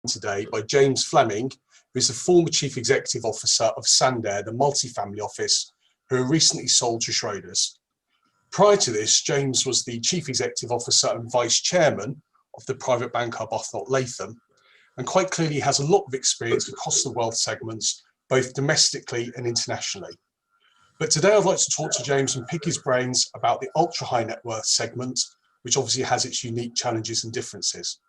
today by James Fleming, who is the former Chief Executive Officer of Sandaire, the multifamily office, who recently sold to Schroders. Prior to this, James was the Chief Executive Officer and Vice Chairman of the private bank Arbuthnot Latham, and quite clearly has a lot of experience across the wealth segments, both domestically and internationally. But today I'd like to talk to James and pick his brains about the ultra high net worth segment, which obviously has its unique challenges and differences.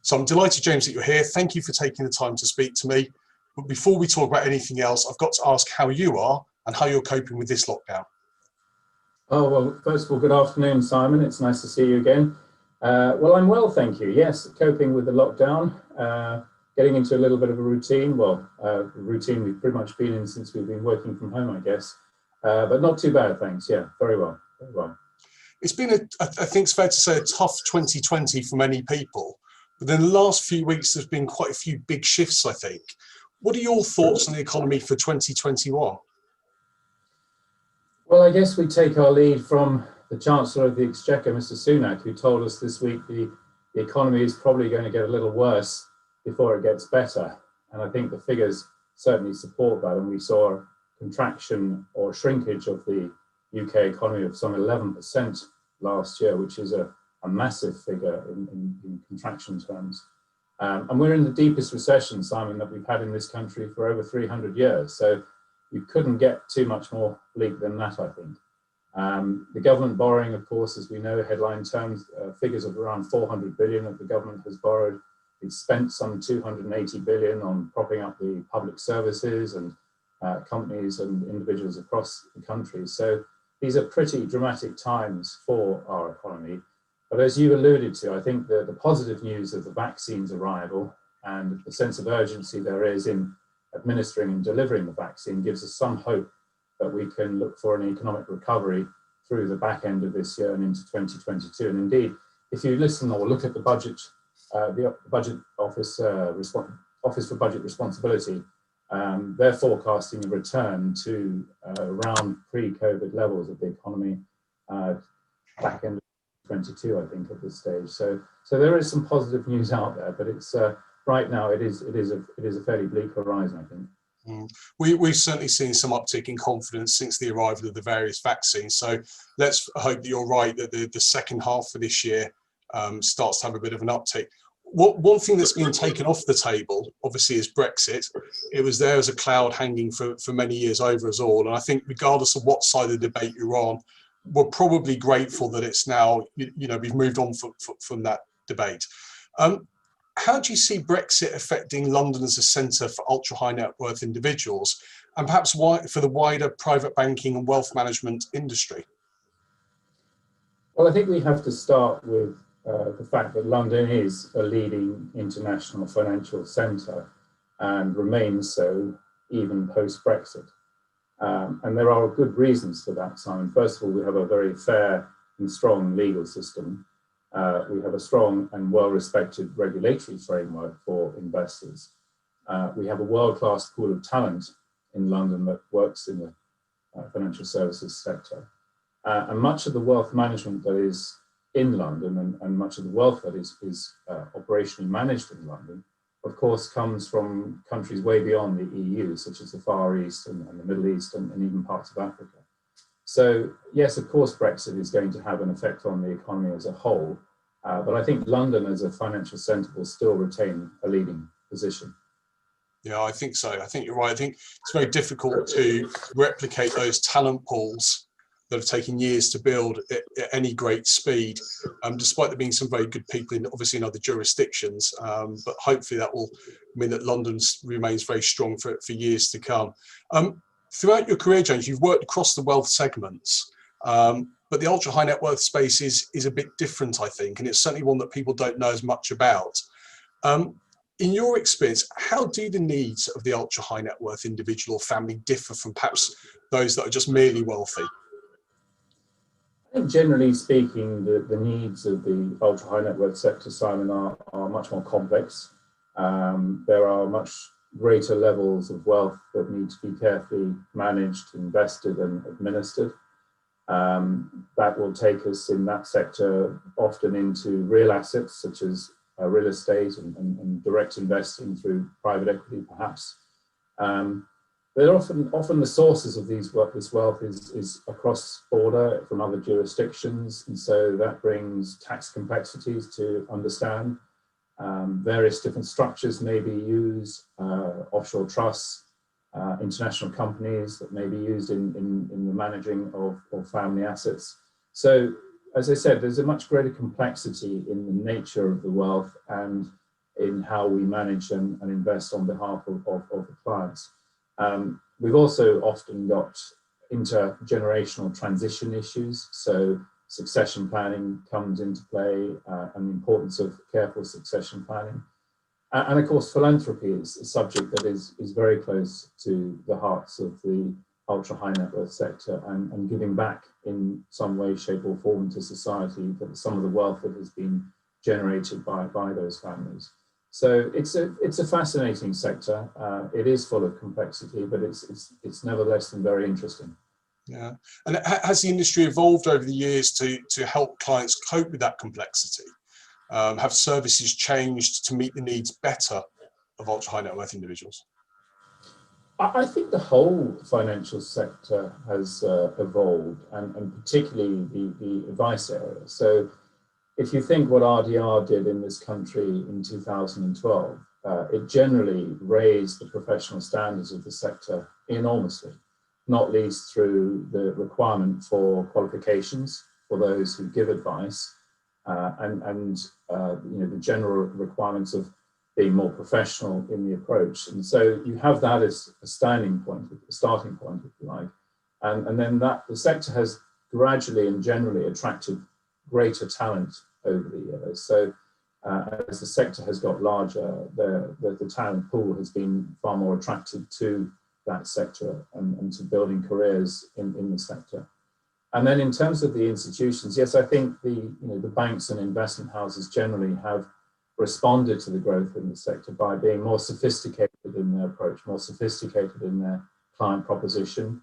So I'm delighted, James, that you're here. Thank you for taking the time to speak to me. But before we talk about anything else, I've got to ask how you are and how you're coping with this lockdown. Oh, well, first of all, good afternoon, Simon. It's nice to see you again. Well, I'm well, thank you. Yes, coping with the lockdown, getting into a little bit of a routine. Well, routine we've pretty much been in since we've been working from home, I guess. But not too bad, thanks. Yeah, very well, very well. It's been, I think it's fair to say, a tough 2020 for many people. But in the last few weeks, there's been quite a few big shifts, I think. What are your thoughts on the economy for 2021? Well, I guess we take our lead from the Chancellor of the Exchequer, Mr. Sunak, who told us this week the economy is probably going to get a little worse before it gets better. And I think the figures certainly support that. And we saw a contraction or shrinkage of the UK economy of some 11% last year, which is a massive figure in contraction terms. And we're in the deepest recession, Simon, that we've had in this country for over 300 years. So you couldn't get too much more bleak than that, I think. The government borrowing, of course, as we know, headline terms, figures of around 400 billion that the government has borrowed. It's spent some 280 billion on propping up the public services and companies and individuals across the country. So these are pretty dramatic times for our economy. But as you alluded to, I think the positive news of the vaccine's arrival and the sense of urgency there is in administering and delivering the vaccine gives us some hope that we can look for an economic recovery through the back end of this year and into 2022. And indeed, if you listen or look at the budget, the Budget Office, Office for Budget Responsibility, they're forecasting a return to around pre-COVID levels of the economy back end of 22, I think, at this stage. So there is some positive news out there, but it's right now it is a fairly bleak horizon, I think. We've certainly seen some uptick in confidence since the arrival of the various vaccines. So let's hope that you're right, that the second half of this year starts to have a bit of an uptick. One thing that's been taken off the table, obviously, is Brexit. It was there as a cloud hanging for many years over us all. And I think regardless of what side of the debate you're on, we're probably grateful that it's now, we've moved on from that debate. How do you see Brexit affecting London as a centre for ultra high net worth individuals, and perhaps for the wider private banking and wealth management industry? Well, I think we have to start with the fact that London is a leading international financial centre and remains so even post-Brexit. And there are good reasons for that, Simon. First of all, we have a very fair and strong legal system. We have a strong and well-respected regulatory framework for investors. We have a world-class pool of talent in London that works in the financial services sector. And much of the wealth management that is in London and much of the wealth that is operationally managed in London, of course, comes from countries way beyond the EU, such as the Far East and the Middle East and even parts of Africa. So yes, of course, Brexit is going to have an effect on the economy as a whole, but I think London as a financial centre will still retain a leading position. Yeah, I think so. I think you're right. I think it's very difficult to replicate those talent pools that have taken years to build at any great speed, despite there being some very good people obviously in other jurisdictions. But hopefully that will mean that London remains very strong for years to come. Throughout your career, James, you've worked across the wealth segments, but the ultra high net worth space is a bit different, I think, and it's certainly one that people don't know as much about. In your experience, how do the needs of the ultra high net worth individual or family differ from perhaps those that are just merely wealthy? I think generally speaking, the needs of the ultra high net worth sector, Simon, are much more complex. There are much greater levels of wealth that need to be carefully managed, invested and administered. That will take us in that sector often into real assets such as real estate and direct investing through private equity, perhaps. But often the sources of this wealth is across border from other jurisdictions, and so that brings tax complexities to understand. Various different structures may be used, offshore trusts, international companies that may be used in the managing of family assets. So, as I said, there's a much greater complexity in the nature of the wealth and in how we manage and invest on behalf of the clients. We've also often got intergenerational transition issues, so succession planning comes into play, and the importance of careful succession planning. And of course, philanthropy is a subject that is very close to the hearts of the ultra high net worth sector, and giving back in some way, shape or form to society that some of the wealth that has been generated by those families. So it's a fascinating sector. It is full of complexity, but it's nevertheless very interesting. Yeah, and has the industry evolved over the years to help clients cope with that complexity? Have services changed to meet the needs better of ultra high net worth individuals? I think the whole financial sector has evolved, and particularly the advice area. So if you think what RDR did in this country in 2012, it generally raised the professional standards of the sector enormously, not least through the requirement for qualifications for those who give advice, and the general requirements of being more professional in the approach. And so you have that as a starting point, if you like. And then the sector has gradually and generally attracted greater talent over the years. So as the sector has got larger, the talent pool has been far more attracted to that sector and to building careers in the sector. And then in terms of the institutions, yes, I think the banks and investment houses generally have responded to the growth in the sector by being more sophisticated in their approach, more sophisticated in their client proposition.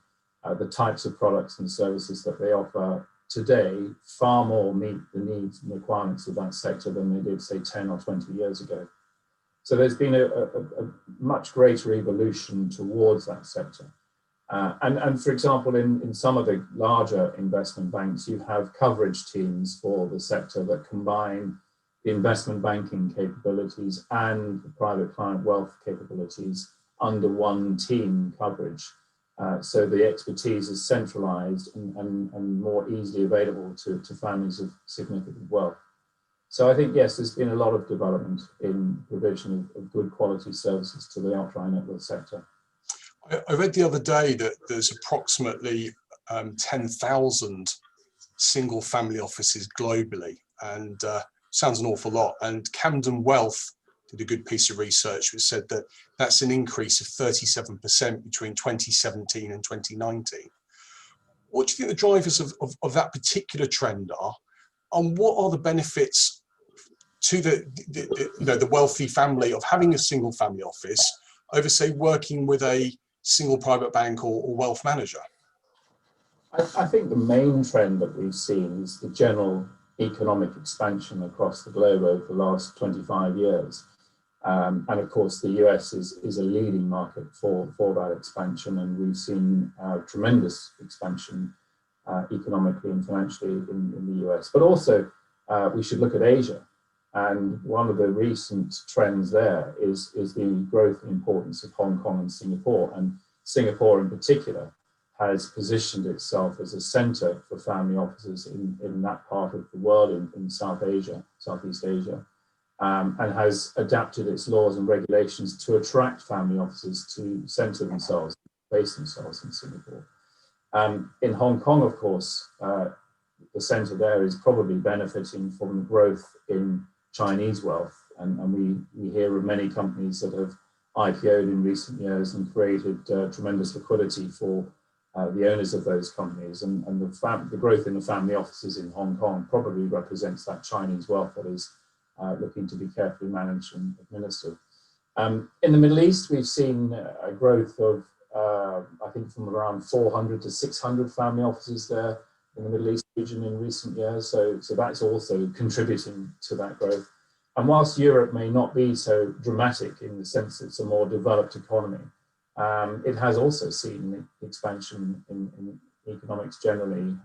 The types of products and services that they offer today far more meet the needs and requirements of that sector than they did, say, 10 or 20 years ago. So there's been a much greater evolution towards that sector. And for example, in some of the larger investment banks, you have coverage teams for the sector that combine the investment banking capabilities and the private client wealth capabilities under one team coverage. So the expertise is centralized and more easily available to families of significant wealth. So I think, yes, there's been a lot of development in provision of good quality services to the ultra high net worth sector. I read the other day that there's approximately 10,000 single family offices globally, and sounds an awful lot. And Camden Wealth did a good piece of research which said that that's an increase of 37% between 2017 and 2019. What do you think the drivers of that particular trend are, and what are the benefits to the wealthy family of having a single family office over, say, working with a single private bank or wealth manager? I think the main trend that we've seen is the general economic expansion across the globe over the last 25 years. And of course, the US is a leading market for that expansion, and we've seen tremendous expansion economically and financially in the US. But also, we should look at Asia. And one of the recent trends there is the growth and importance of Hong Kong and Singapore. And Singapore in particular has positioned itself as a center for family offices in that part of the world, in Southeast Asia, and has adapted its laws and regulations to attract family offices to center themselves, base themselves in Singapore. In Hong Kong, of course, the center there is probably benefiting from the growth in Chinese wealth, and we hear of many companies that have IPO'd in recent years and created tremendous liquidity for the owners of those companies, and the growth in the family offices in Hong Kong probably represents that Chinese wealth that is looking to be carefully managed and administered. In the Middle East, we've seen a growth of, I think, from around 400 to 600 family offices there in the Middle East region in recent years. So that's also contributing to that growth. And whilst Europe may not be so dramatic in the sense it's a more developed economy, it has also seen expansion in economics generally,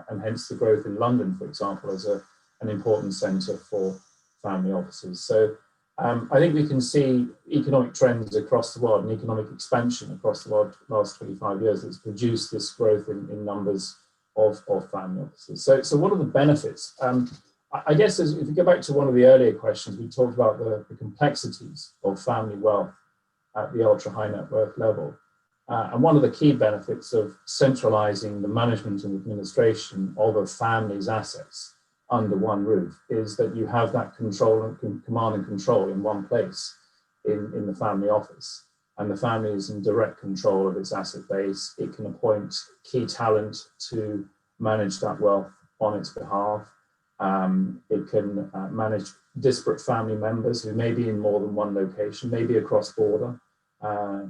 and hence the growth in London, for example, as an important centre for family offices. So I think we can see economic trends across the world and economic expansion across the world the last 25 years that's produced this growth in numbers of family offices. So what are the benefits? I guess if we go back to one of the earlier questions, we talked about the complexities of family wealth at the ultra high net worth level. And one of the key benefits of centralizing the management and administration of a family's assets under one roof is that you have that control and command and control in one place in the family office. And the family is in direct control of its asset base. It can appoint key talent to manage that wealth on its behalf. It can manage disparate family members who may be in more than one location, maybe across border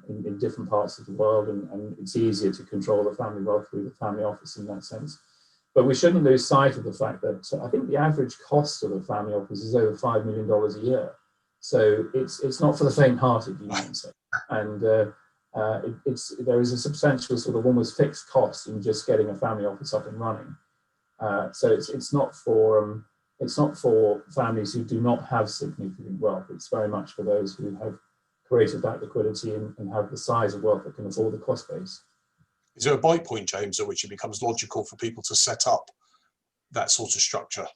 in different parts of the world, and it's easier to control the family wealth through the family office in that sense. But we shouldn't lose sight of the fact that I think the average cost of a family office is over $5 million a year. So it's not for the faint-hearted, you might say. And there is a substantial sort of almost fixed cost in just getting a family office up and running. So it's not for families who do not have significant wealth. It's very much for those who have created that liquidity and have the size of wealth that can afford the cost base. Is there a bite point, James, at which it becomes logical for people to set up that sort of structure?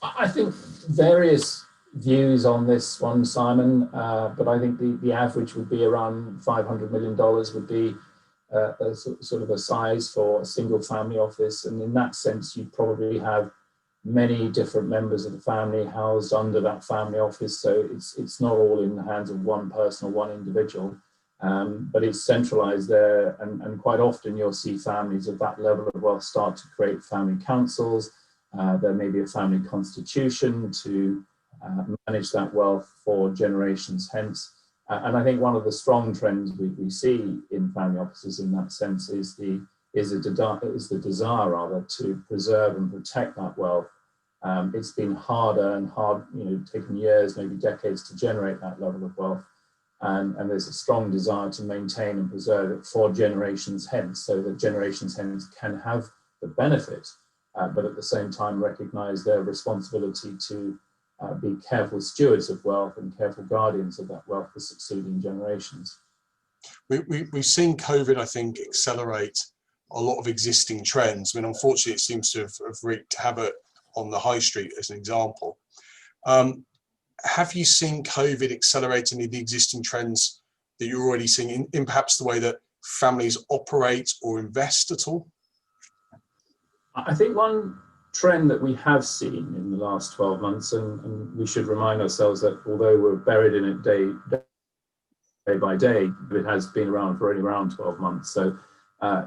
I think various views on this one, Simon, but I think the average would be around $500 million would be a sort of a size for a single family office. And in that sense, you probably have many different members of the family housed under that family office. So it's not all in the hands of one person or one individual, but it's centralized there. And quite often you'll see families of that level of wealth start to create family councils. There may be a family constitution to manage that wealth for generations hence. And I think one of the strong trends we see in family offices in that sense is the desire rather to preserve and protect that wealth. It's been harder, taken years, maybe decades to generate that level of wealth. And there's a strong desire to maintain and preserve it for generations hence, so that generations hence can have the benefit, but at the same time recognize their responsibility to be careful stewards of wealth and careful guardians of that wealth for succeeding generations. We've seen COVID, I think, accelerate a lot of existing trends. I mean, unfortunately, it seems to have wreaked havoc on the high street, as an example. Have you seen COVID accelerate any of the existing trends that you're already seeing in perhaps the way that families operate or invest at all? I think one trend that we have seen in the last 12 months, and we should remind ourselves that although we're buried in it day by day, it has been around for only around 12 months. So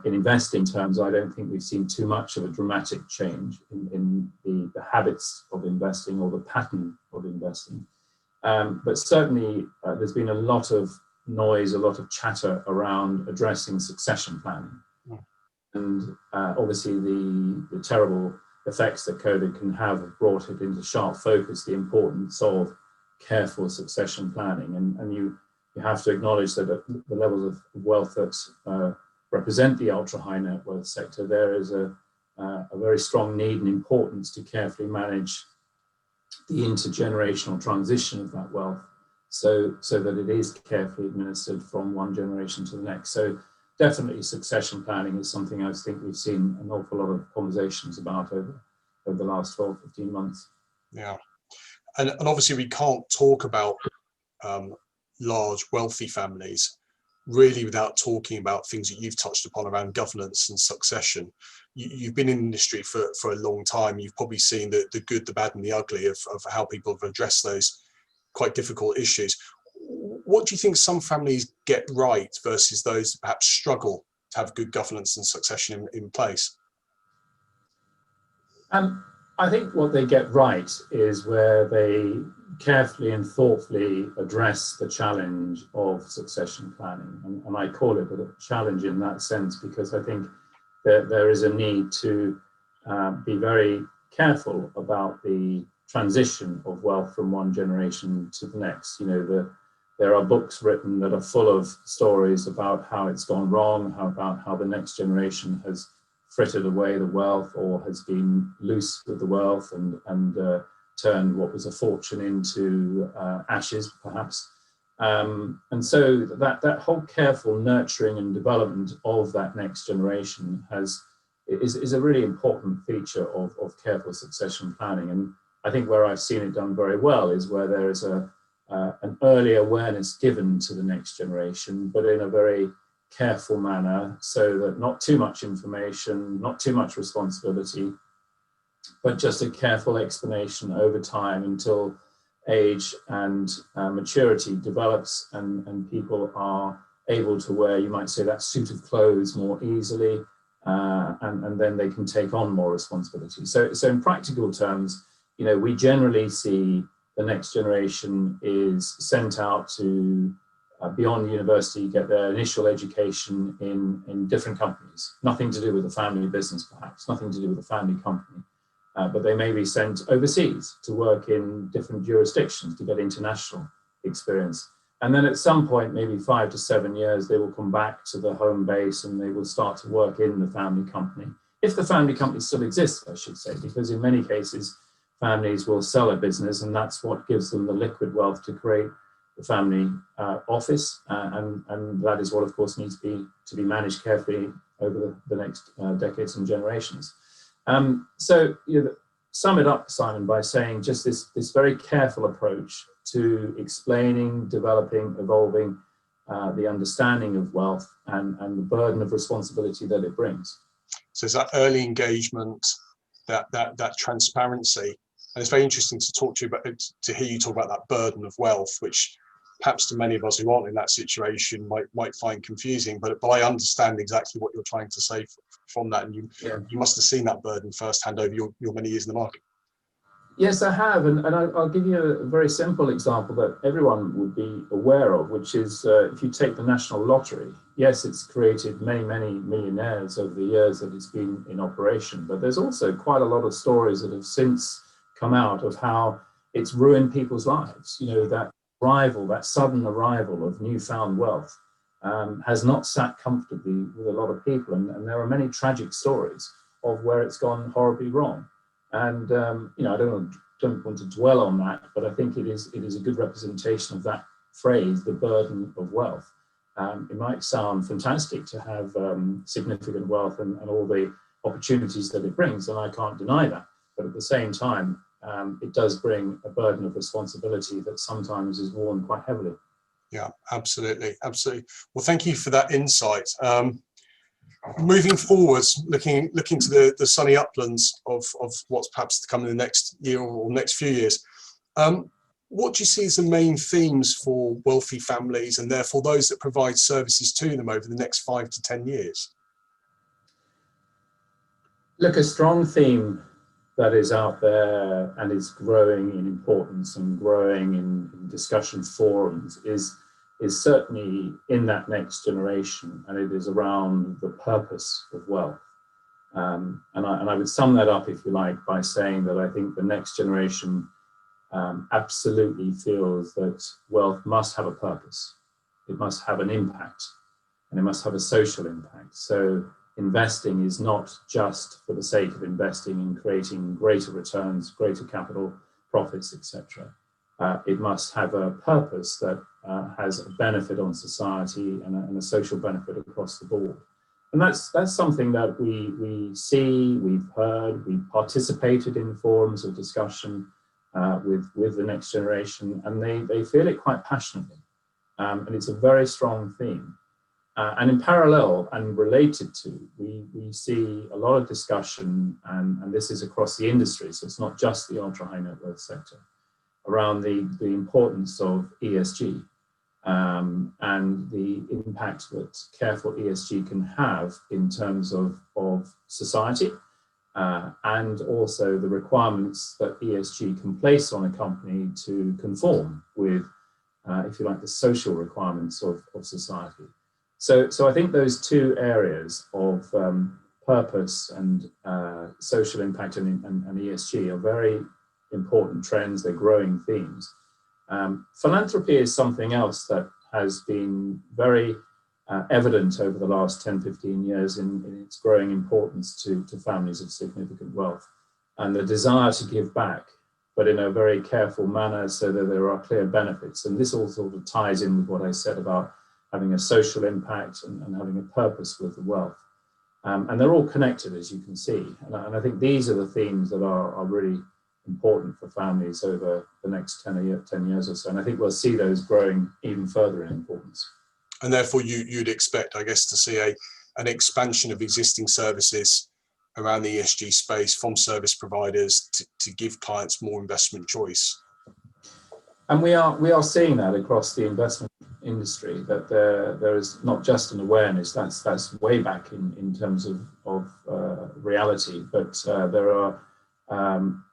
in investing terms, I don't think we've seen too much of a dramatic change in the habits of investing or the pattern of investing. But certainly there's been a lot of noise, a lot of chatter around addressing succession planning. And obviously the terrible effects that COVID can have brought it into sharp focus, the importance of careful succession planning. And you have to acknowledge that at the levels of wealth that represent the ultra high net worth sector, there is a very strong need and importance to carefully manage the intergenerational transition of that wealth so that it is carefully administered from one generation to the next. So definitely succession planning is something I think we've seen an awful lot of conversations about over the last 12, 15 months. Yeah. And obviously we can't talk about large wealthy families really without talking about things that you've touched upon around governance and succession. You've been in the industry for a long time. You've probably seen the good, the bad and the ugly of how people have addressed those quite difficult issues. What do you think some families get right versus those that perhaps struggle to have good governance and succession in place? I think what they get right is where they carefully and thoughtfully address the challenge of succession planning. And I call it a challenge in that sense because I think that there is a need to be very careful about the transition of wealth from one generation to the next. There are books written that are full of stories about how it's gone wrong, about how the next generation has frittered away the wealth or has been loose with the wealth and turned what was a fortune into ashes, perhaps. And so that whole careful nurturing and development of that next generation is a really important feature of careful succession planning. And I think where I've seen it done very well is where there is an early awareness given to the next generation, but in a very careful manner, so that not too much information, not too much responsibility, but just a careful explanation over time until age and maturity develops and people are able to wear, you might say, that suit of clothes more easily, and then they can take on more responsibility. So in practical terms, we generally see the next generation is sent out to beyond university, get their initial education in different companies, nothing to do with the family business, perhaps, nothing to do with the family company. But they may be sent overseas to work in different jurisdictions to get international experience. And then at some point, maybe 5 to 7 years, they will come back to the home base and they will start to work in the family company. If the family company still exists, I should say, because in many cases, families will sell a business and that's what gives them the liquid wealth to create the family office. And that is what, of course, needs to be managed carefully over the next decades and generations. So sum it up, Simon, by saying just this very careful approach to explaining, developing, evolving the understanding of wealth and the burden of responsibility that it brings. So it's that early engagement, that transparency, and it's very interesting to talk to you about, to hear you talk about that burden of wealth, which perhaps to many of us who aren't in that situation might find confusing, but I understand exactly what you're trying to say from that, and you must have seen that burden firsthand over your many years in the market. Yes, I have, and I'll give you a very simple example that everyone would be aware of, which is if you take the National Lottery. Yes, it's created many millionaires over the years that it's been in operation, but there's also quite a lot of stories that have since come out of how it's ruined people's lives. That sudden arrival of newfound wealth has not sat comfortably with a lot of people, and there are many tragic stories of where it's gone horribly wrong. And I don't want to dwell on that, but I think it is a good representation of that phrase, the burden of wealth. It might sound fantastic to have significant wealth and all the opportunities that it brings, and I can't deny that. But at the same time, it does bring a burden of responsibility that sometimes is worn quite heavily. Yeah, absolutely. Well, thank you for that insight. Moving forwards, looking to the sunny uplands of what's perhaps to come in the next year or next few years, what do you see as the main themes for wealthy families and therefore those that provide services to them over the next 5 to 10 years? Look, a strong theme that is out there and is growing in importance and growing in discussion forums is certainly in that next generation, and it is around the purpose of wealth. And I would sum that up, if you like, by saying that I think the next generation absolutely feels that wealth must have a purpose. It must have an impact, and it must have a social impact. So investing is not just for the sake of investing in creating greater returns, greater capital profits, etc. It must have a purpose that has a benefit on society and a social benefit across the board. And that's something that we see, we've heard, we've participated in forums of discussion with the next generation, and they feel it quite passionately. And it's a very strong theme. And in parallel and related to, we see a lot of discussion, and this is across the industry, so it's not just the ultra high net worth sector, around the importance of ESG and the impact that careful ESG can have in terms of society and also the requirements that ESG can place on a company to conform with, if you like, the social requirements of society. So I think those two areas of purpose and social impact and ESG are very important trends, they're growing themes. Philanthropy is something else that has been very evident over the last 10, 15 years in its growing importance to families of significant wealth, and the desire to give back, but in a very careful manner so that there are clear benefits. And this all sort of ties in with what I said about having a social impact and having a purpose with the wealth. And they're all connected, as you can see. And I think these are the themes that are really important for families over the next 10 years or so. And I think we'll see those growing even further in importance. And therefore you'd expect, I guess, to see an expansion of existing services around the ESG space from service providers to give clients more investment choice. And we are seeing that across the investment industry, that there is not just an awareness, that's way back in terms of reality, but there are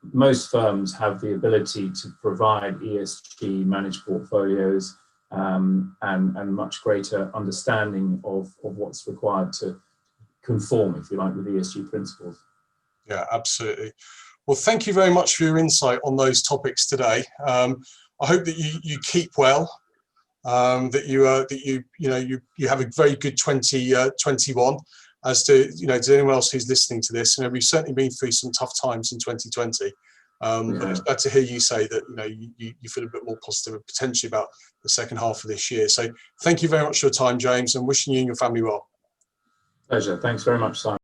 most firms have the ability to provide ESG managed portfolios and much greater understanding of what's required to conform, if you like, with ESG principles. Yeah, absolutely. Well, thank you very much for your insight on those topics today. I hope that you keep well, that you have a very good 2021. As to to anyone else who's listening to this, we've certainly been through some tough times in 2020. But it's glad to hear you say that you feel a bit more positive potentially about the second half of this year. So thank you very much for your time, James, and wishing you and your family well. Pleasure. Thanks very much, Simon.